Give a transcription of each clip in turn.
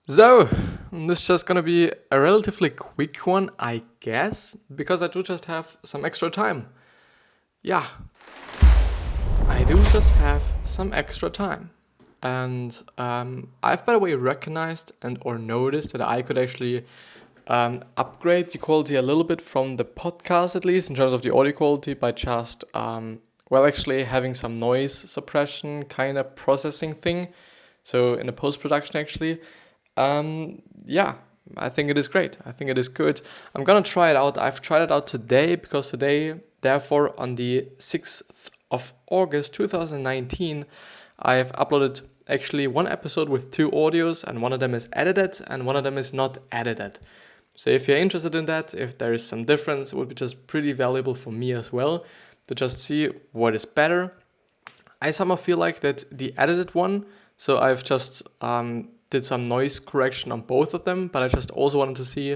So, this is just gonna be a relatively quick one, I guess, because I do just have some extra time. Yeah, I do just have some extra time. And I've, by the way, recognized and or noticed that I could actually upgrade the quality a little bit from the podcast, at least in terms of the audio quality, by just, actually having some noise suppression kind of processing thing. So in the post-production, actually. Yeah, I think it is great. I think it is good. I'm gonna try it out. I've tried it out today because today, therefore, on the 6th of August 2019, I have uploaded actually one episode with two audios, and one of them is edited and one of them is not edited. So if you're interested in that, if there is some difference, it would be just pretty valuable for me as well to just see what is better. I somehow feel like that the edited one, so I've just did some noise correction on both of them, but I just also wanted to see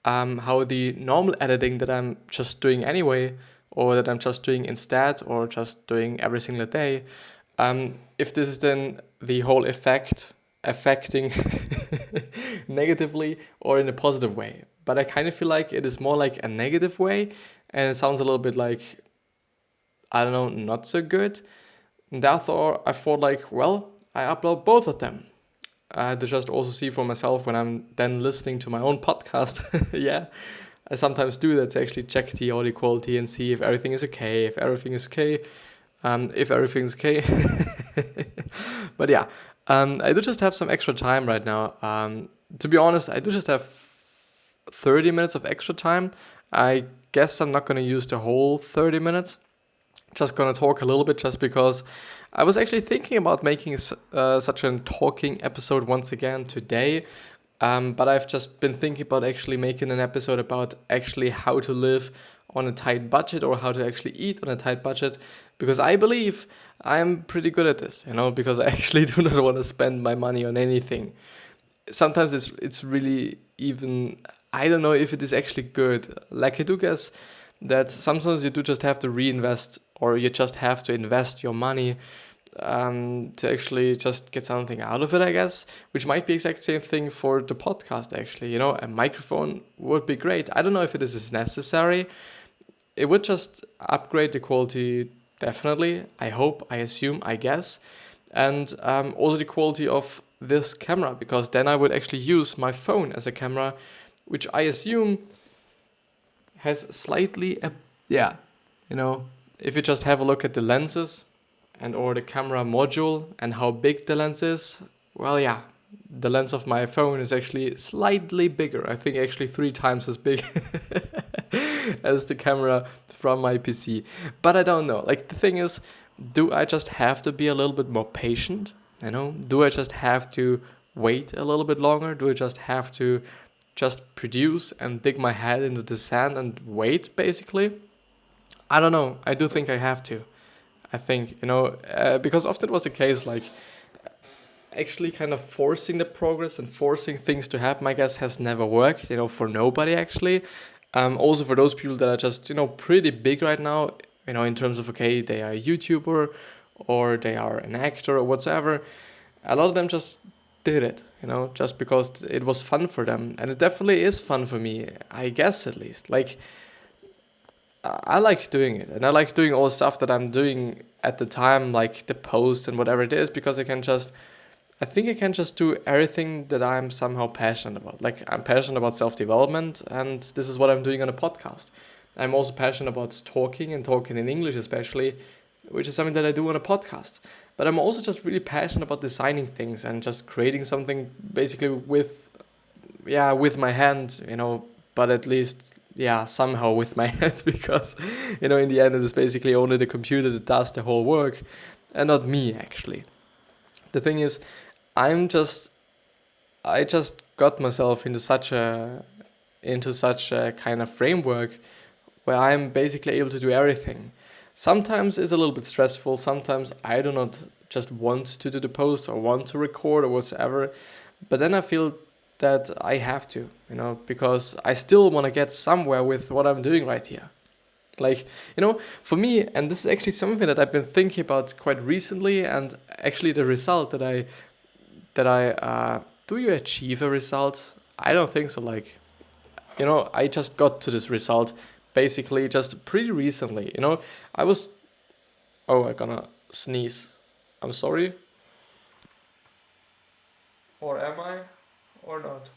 how the normal editing that I'm just doing anyway, or that I'm just doing instead, or just doing every single day, if this is then the whole affecting negatively or in a positive way. But I kind of feel like it is more like a negative way, and it sounds a little bit like, I don't know, not so good. And therefore, I thought like, well, I upload both of them. To just also see for myself when I'm then listening to my own podcast. Yeah, I sometimes do that to actually check the audio quality and see if everything is okay, if everything's okay. But yeah, I do just have some extra time right now. To be honest, I do just have 30 minutes of extra time. I guess I'm not going to use the whole 30 minutes. Just going to talk a little bit just because I was actually thinking about making such a talking episode once again today. But I've just been thinking about actually making an episode about actually how to live on a tight budget, or how to actually eat on a tight budget, because I believe I'm pretty good at this, because I actually do not want to spend my money on anything. Sometimes it's really even, I don't know if it is actually good. Like, I do guess that sometimes you do just have to reinvest, or you just have to invest your money to actually just get something out of it, I guess, which might be exact same thing for the podcast, actually. A microphone would be great. I don't know if it is necessary. It would just upgrade the quality, definitely. I hope, I assume, I guess. And also the quality of this camera, because then I would actually use my phone as a camera, which I assume has slightly, if you just have a look at the lenses and or the camera module and how big the lens is, well, yeah, the lens of my phone is actually slightly bigger. I think actually 3 times as big as the camera from my PC. But I don't know. Like, the thing is, do I just have to be a little bit more patient? Do I just have to wait a little bit longer? Do I just have to just produce and dig my head into the sand and wait, basically? I don't know. I do think I have to. I think, because often it was the case, like, actually kind of forcing the progress and forcing things to happen, I guess, has never worked, for nobody, actually. Also for those people that are just, pretty big right now, in terms of, okay, they are a YouTuber or they are an actor or whatsoever. A lot of them just did it, just because it was fun for them. And it definitely is fun for me, I guess, at least. Like, I like doing it, and I like doing all the stuff that I'm doing at the time, like the posts and whatever it is, because I think I can just do everything that I'm somehow passionate about. Like, I'm passionate about self-development, and this is what I'm doing on a podcast. I'm also passionate about talking in English, especially, which is something that I do on a podcast. But I'm also just really passionate about designing things and just creating something basically with my hand, but at least, somehow with my hand, because, in the end, it is basically only the computer that does the whole work and not me, actually. The thing is, I just got myself into such a kind of framework where I'm basically able to do everything. Sometimes it's a little bit stressful. Sometimes I do not just want to do the post or want to record or whatever. But then I feel that I have to, because I still want to get somewhere with what I'm doing right here. Like, for me, and this is actually something that I've been thinking about quite recently, and actually the result that I do you achieve a result? I don't think so. Like, I just got to this result basically just pretty recently. I was. Oh, I'm gonna sneeze. I'm sorry. Or am I? Or not?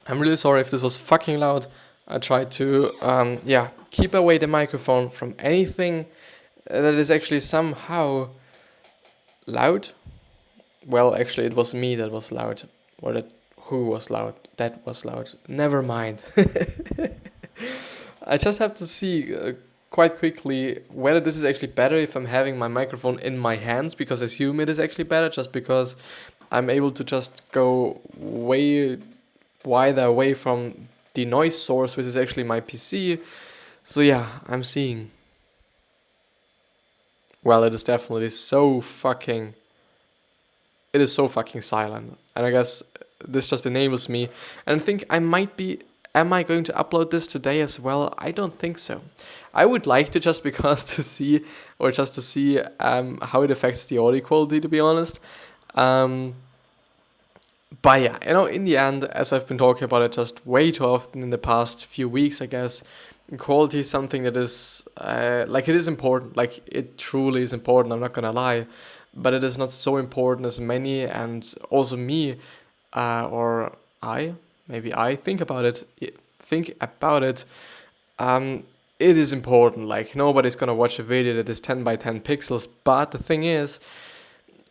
I'm really sorry if this was fucking loud. I tried to, keep away the microphone from anything that is actually somehow loud. Well, actually, it was me that was loud. Or that who was loud. That was loud. Never mind. I just have to see quite quickly whether this is actually better if I'm having my microphone in my hands, because I assume it is actually better just because I'm able to just go way wider away from the noise source, which is actually my PC. So yeah, I'm seeing. Well, it is definitely so fucking... It is so fucking silent. And I guess this just enables me. And I think I might be... Am I going to upload this today as well? I don't think so. I would like to, just because to see how it affects the audio quality, to be honest. But yeah, in the end, as I've been talking about it just way too often in the past few weeks, I guess, quality is something that is, it is important. Like, it truly is important, I'm not gonna lie. But it is not so important as many, and also me, or I, maybe I think about it. It is important. Like, nobody's gonna watch a video that is 10 by 10 pixels. But the thing is,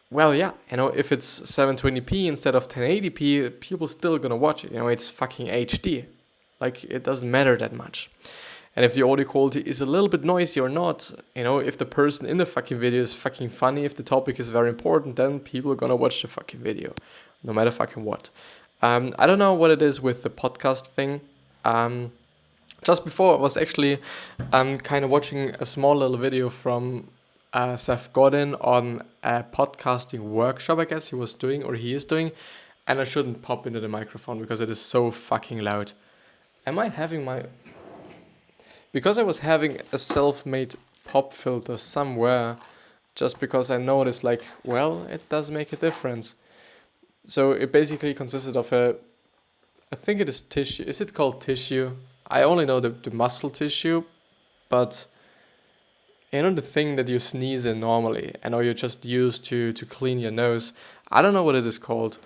well, yeah, if it's 720p instead of 1080p, people still gonna watch it. It's fucking HD. Like, it doesn't matter that much. And if the audio quality is a little bit noisy or not, if the person in the fucking video is fucking funny, if the topic is very important, then people are gonna watch the fucking video, no matter fucking what. I don't know what it is with the podcast thing. Just before, I was actually kind of watching a small little video from Seth Godin on a podcasting workshop, I guess he is doing, and I shouldn't pop into the microphone because it is so fucking loud. Am I having my... Because I was having a self-made pop filter somewhere, just because I noticed, it does make a difference. So it basically consisted of I think it is tissue. Is it called tissue? I only know the muscle tissue, but the thing that you sneeze in normally, or you just use to clean your nose. I don't know what it is called.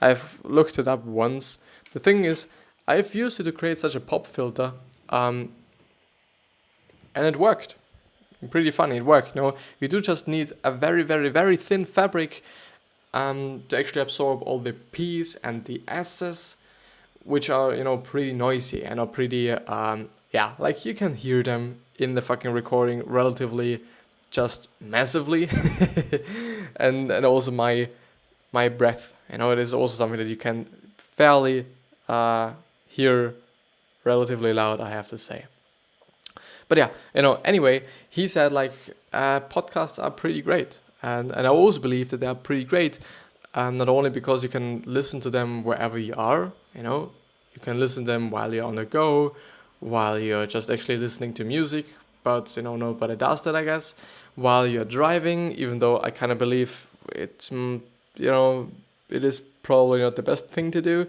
I've looked it up once. The thing is, I've used it to create such a pop filter, and it worked. Pretty funny, it worked. You do just need a very, very, very thin fabric to actually absorb all the P's and the S's, which are, pretty noisy and are pretty, you can hear them in the fucking recording relatively just massively. and also my breath, it is also something that you can fairly hear relatively loud, I have to say. But yeah, anyway, he said podcasts are pretty great. And I also believe that they are pretty great. Not only because you can listen to them wherever you are, you can listen to them while you're on the go, while you're just actually listening to music, but nobody does that, I guess, while you're driving, even though I kind of believe it is probably not the best thing to do.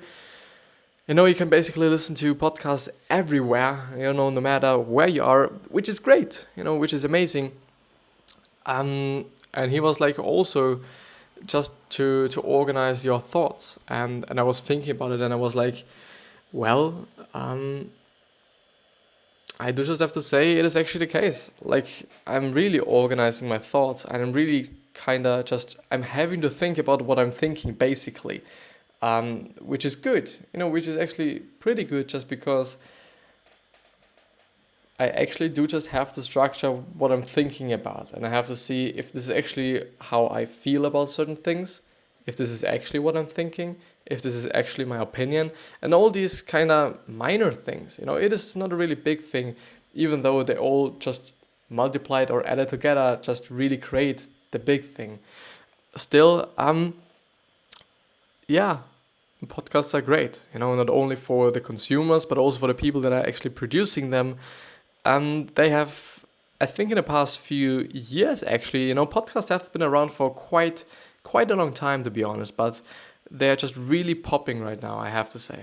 You can basically listen to podcasts everywhere, no matter where you are, which is great, which is amazing. And he was also just to organize your thoughts. And I was thinking about it, and I was like, well, I do just have to say it is actually the case. I'm really organizing my thoughts, and I'm really I'm having to think about what I'm thinking, basically. Which is good, which is actually pretty good, just because I actually do just have to structure what I'm thinking about, and I have to see if this is actually how I feel about certain things, if this is actually what I'm thinking, if this is actually my opinion, and all these kind of minor things. It is not a really big thing, even though they all just multiplied or added together just really create the big thing. Still, podcasts are great, not only for the consumers, but also for the people that are actually producing them. They have I think in the past few years, actually, podcasts have been around for quite a long time, to be honest, but they're just really popping right now, I have to say.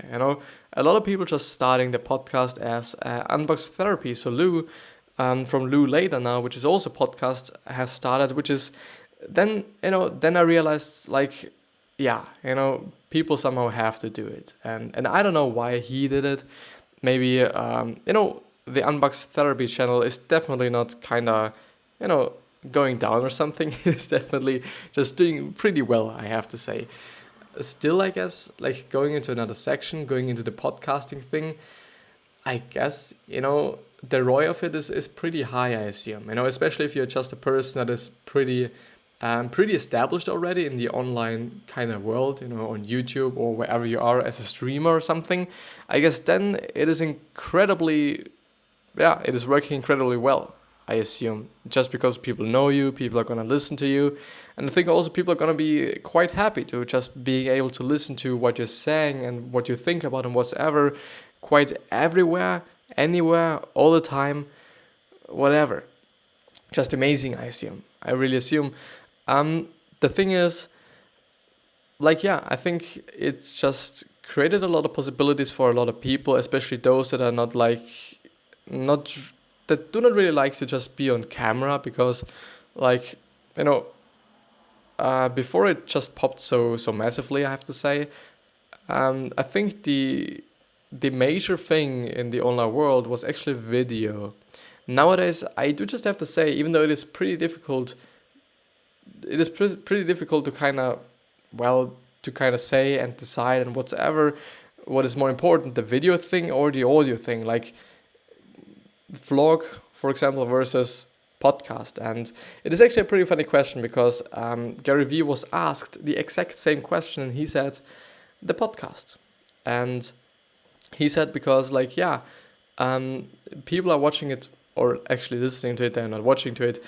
A lot of people just starting the podcast as Unbox Therapy. So Lou, from Lou Later Now, which is also a podcast, has started, which is then I realized, like, yeah, people somehow have to do it, and I don't know why he did it. Maybe the Unbox Therapy channel is definitely not kind of going down or something. It's definitely just doing pretty well, I have to say. Still, I guess, like, going into another section, going into the podcasting thing, I guess, the ROI of it is pretty high, I assume, especially if you're just a person that is pretty established already in the online kind of world, on YouTube or wherever you are as a streamer or something. I guess then it is it is working incredibly well, I assume, just because people know you, people are going to listen to you. And I think also people are going to be quite happy to just being able to listen to what you're saying and what you think about and whatever, quite everywhere, anywhere, all the time, whatever. Just amazing, I assume. I really assume. The thing is, like, yeah, I think it's just created a lot of possibilities for a lot of people, especially those that are that do not really like to just be on camera, because, like, before it just popped so massively, I have to say, I think the major thing in the online world was actually video. Nowadays, I do just have to say, even though it is pretty difficult, to kind of say and decide and whatever, what is more important, the video thing or the audio thing, like vlog, for example, versus podcast. And it is actually a pretty funny question, because Gary Vee was asked the exact same question, and he said the podcast. And he said, because, like, people are watching it, or actually listening to it, they're not watching to it.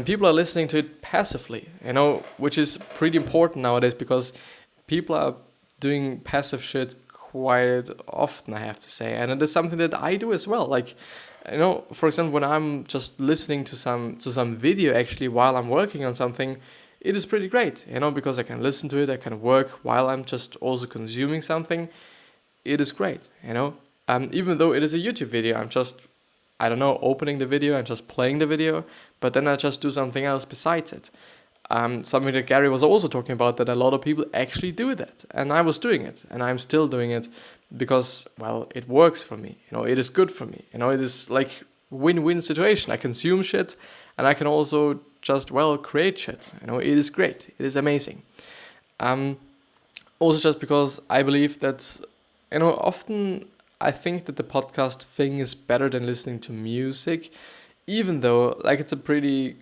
People are listening to it passively, which is pretty important nowadays, because people are doing passive shit quite often, I have to say. And it is something that I do as well. Like, for example, when I'm just listening to some video actually while I'm working on something, it is pretty great, because I can listen to it, I can work while I'm just also consuming something. It is great, even though it is a YouTube video, I'm just, I don't know, opening the video and just playing the video, but then I just do something else besides it. Something that Gary was also talking about, that a lot of people actually do that. And I was doing it, and I'm still doing it, because, well, it works for me. It is good for me. It is like win-win situation. I consume shit, and I can also just, create shit. It is great. It is amazing. Also just because I believe that, often I think that the podcast thing is better than listening to music, even though, like, it's a pretty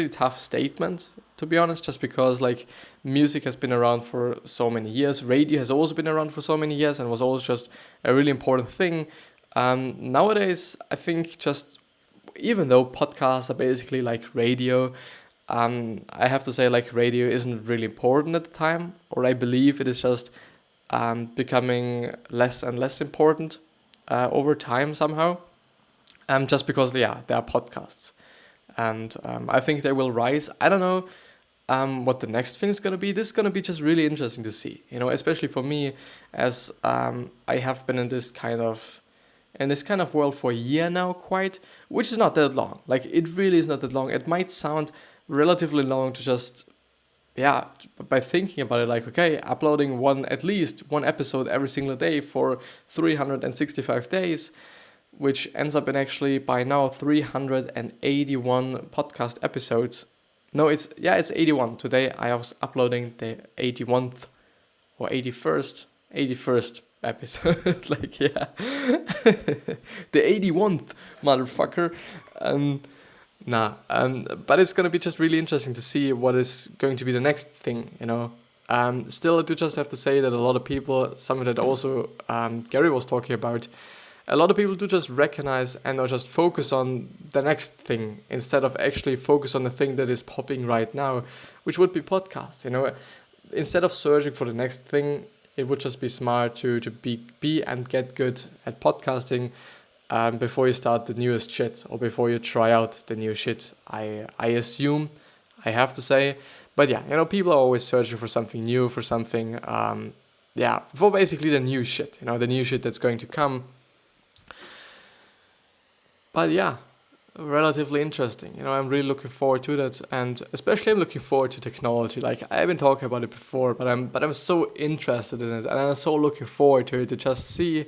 tough statement, to be honest, just because, like, music has been around for so many years. Radio has also been around for so many years and was always just a really important thing. Nowadays, I think, just even though podcasts are basically like radio, I have to say, like, radio isn't really important at the time, or I believe it is just becoming less and less important over time somehow, just because, there are podcasts, and I think they will rise. I don't know what the next thing is going to be. This is going to be just really interesting to see, especially for me, as I have been in this kind of world for a year now, which is not that long. Like, it really is not that long. It might sound relatively long to just, by thinking about it, like, okay, uploading at least one episode every single day for 365 days, which ends up in actually by now 381 podcast episodes. No, it's 81. Today I was uploading the 81th or 81st episode. Like, the 81th, motherfucker. But it's gonna be just really interesting to see what is going to be the next thing, Still, I do just have to say that a lot of people, something that also Gary was talking about, a lot of people do just recognize and or just focus on the next thing instead of actually focus on the thing that is popping right now, which would be podcasts. Instead of searching for the next thing, it would just be smart to be and get good at podcasting, before you start the newest shit or before you try out the new shit. I assume, I have to say. But yeah, people are always searching for something new, for something, for basically the new shit, the new shit that's going to come. But yeah, relatively interesting. I'm really looking forward to that, and especially I'm looking forward to technology. Like, I've been talking about it before, but I'm so interested in it, and I'm so looking forward to it, to just see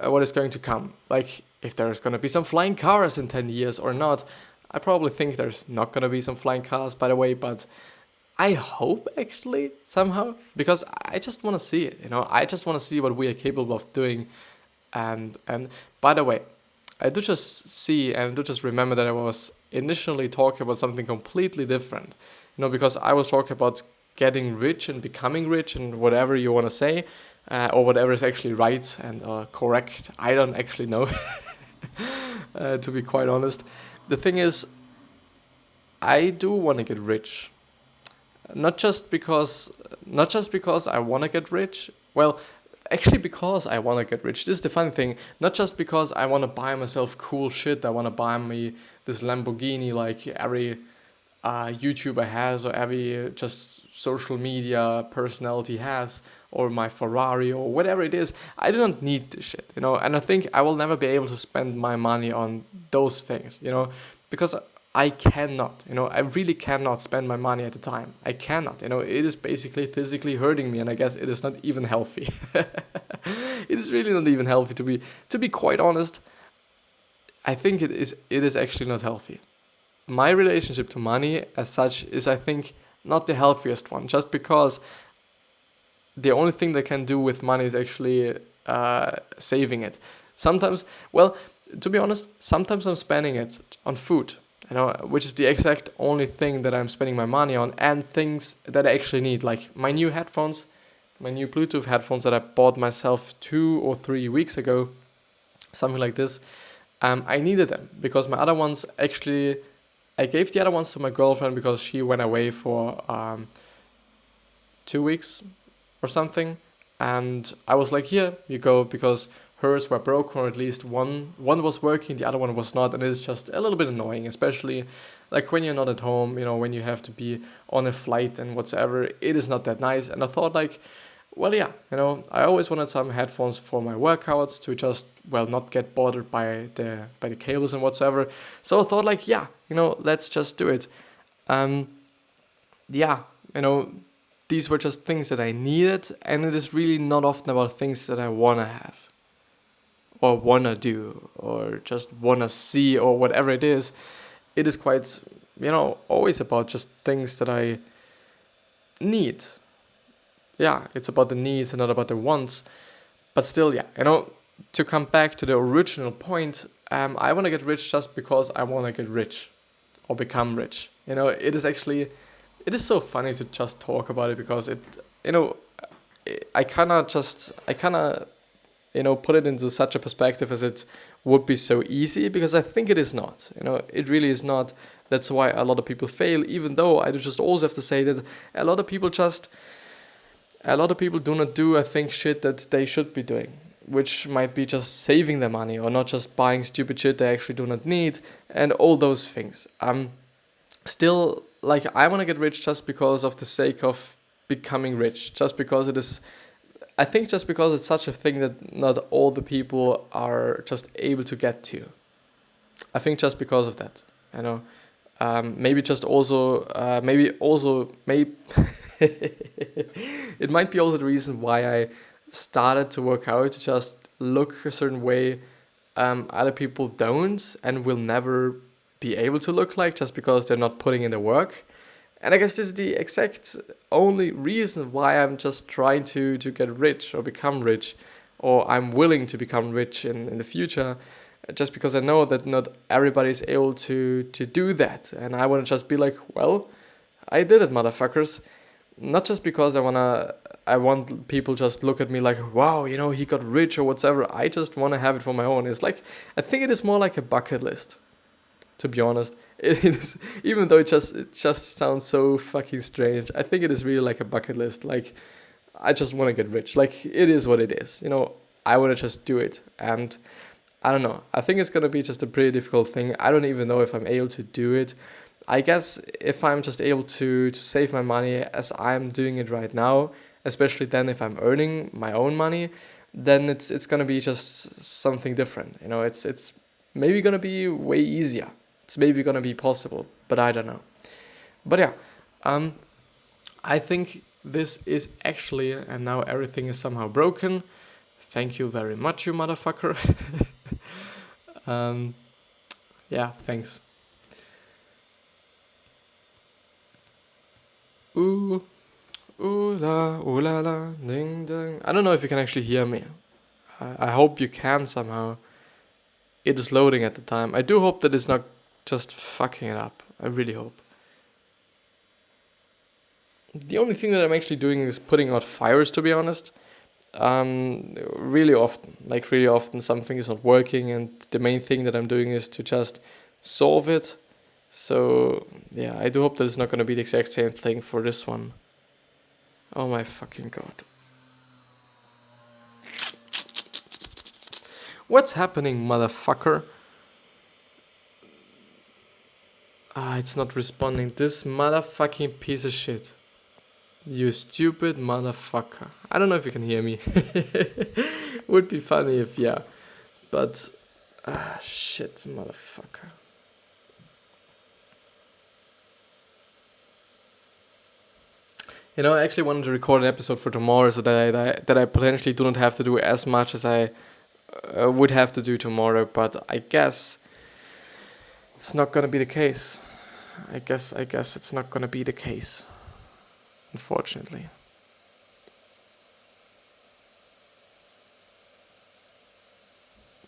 what is going to come. Like, if there's going to be some flying cars in 10 years or not. I probably think there's not going to be some flying cars, by the way, but I hope, actually, somehow, because I just want to see it. I just want to see what we are capable of doing. And by the way, I do just see and do just remember that I was initially talking about something completely different. Because I was talking about getting rich and becoming rich and whatever you want to say, or whatever is actually right and correct. I don't actually know, to be quite honest. The thing is, I do want to get rich. Not just because I want to get rich. Well, actually, because I want to get rich. This is the funny thing. Not just because I want to buy myself cool shit. I want to buy me this Lamborghini like every YouTuber has, or every just social media personality has, or my Ferrari, or whatever it is. I do not need this shit, and I think I will never be able to spend my money on those things, because I cannot, I really cannot spend my money at the time. I cannot, it is basically physically hurting me, and I guess it is not even healthy. It is really not even healthy, to be quite honest. I think it is actually not healthy. My relationship to money as such is, I think, not the healthiest one, just because the only thing that I can do with money is actually saving it. Sometimes, well, to be honest, sometimes I'm spending it on food, which is the exact only thing that I'm spending my money on, and things that I actually need, like my new headphones, my new Bluetooth headphones that I bought myself 2 or 3 weeks ago, something like this. I needed them because my other ones actually, I gave the other ones to my girlfriend because she went away for 2 weeks or something, and I was like, here you go, because hers were broken, or at least one was working, the other one was not, and it's just a little bit annoying, especially like when you're not at home, when you have to be on a flight and whatsoever. It is not that nice. And I thought, like, well, yeah, I always wanted some headphones for my workouts to just, well, not get bothered by the cables and whatsoever. So I thought, like, yeah, let's just do it. These were just things that I needed, and it is really not often about things that I want to have, or want to do, or just want to see, or whatever it is. It is quite, always about just things that I need. Yeah, it's about the needs and not about the wants. But still, yeah, to come back to the original point, I want to get rich just because I want to get rich or become rich. It is so funny to just talk about it, because I kind of put it into such a perspective as it would be so easy, because I think it is not. It really is not. That's why a lot of people fail, even though I just also have to say that a lot of people do not do, I think, shit that they should be doing, which might be just saving their money, or not just buying stupid shit they actually do not need, and all those things. Still, like, I want to get rich just because of the sake of becoming rich, just because it's such a thing that not all the people are just able to get to. I think just because of that, maybe just also, it might be also the reason why I started to work out, to just look a certain way other people don't and will never be able to look like, just because they're not putting in the work. And I guess this is the exact only reason why I'm just trying to get rich or become rich, or I'm willing to become rich in the future, just because I know that not everybody is able to do that. And I want to just be like, well, I did it, motherfuckers. Not just because I want people just look at me like, wow, he got rich or whatever. I just want to have it for my own. It's like, I think it is more like a bucket list, to be honest. It is, even though it just sounds so fucking strange. I think it is really like a bucket list. Like, I just want to get rich. Like, it is what it is. I want to just do it. And I don't know. I think it's gonna be just a pretty difficult thing. I don't even know if I'm able to do it. I guess if I'm just able to save my money as I'm doing it right now, especially then if I'm earning my own money, then it's gonna be just something different. You know, it's maybe gonna be way easier. It's maybe gonna be possible, but I don't know. But yeah, I think this is actually, and now everything is somehow broken. Thank you very much, you motherfucker. Yeah, thanks. Ooh, ooh la la, ding ding. I don't know if you can actually hear me. I hope you can somehow. It is loading at the time. I do hope that it's not just fucking it up. I really hope. The only thing that I'm actually doing is putting out fires, to be honest. Really often something is not working, and the main thing that I'm doing is to just solve it. So yeah, I do hope that it's not gonna be the exact same thing for this one. Oh my fucking god. What's happening, motherfucker? It's not responding. This motherfucking piece of shit. You stupid motherfucker. I don't know if you can hear me. Would be funny if yeah. But shit, motherfucker. You know, I actually wanted to record an episode for tomorrow so that I potentially do not have to do as much as I would have to do tomorrow. But I guess it's not gonna be the case. I guess it's not gonna be the case. Unfortunately.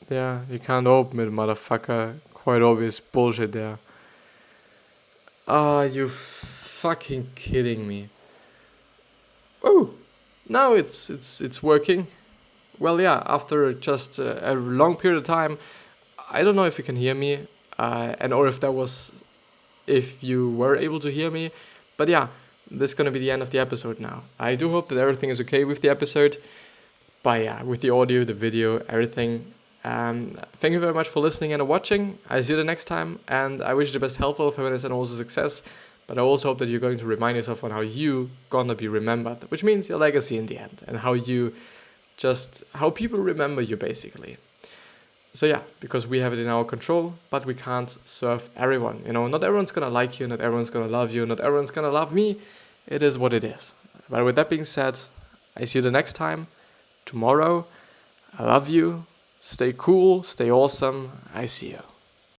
Yeah, you can't open it, motherfucker. Quite obvious bullshit there. Are you fucking kidding me? Oh, now it's working. Well, yeah, after just a long period of time, I don't know if you can hear me, and or if you were able to hear me, but yeah, this is gonna be the end of the episode now. I do hope that everything is okay with the episode, but yeah, with the audio, the video, everything. Thank you very much for listening and watching. I see you the next time, and I wish you the best health, happiness, and also success. But I also hope that you're going to remind yourself on how you gonna be remembered, which means your legacy in the end, and how people remember you basically. So yeah, because we have it in our control, but we can't serve everyone. You know, not everyone's gonna like you, not everyone's gonna love you, not everyone's gonna love me. It is what it is. But with that being said, I see you the next time, tomorrow. I love you. Stay cool, stay awesome. I see you.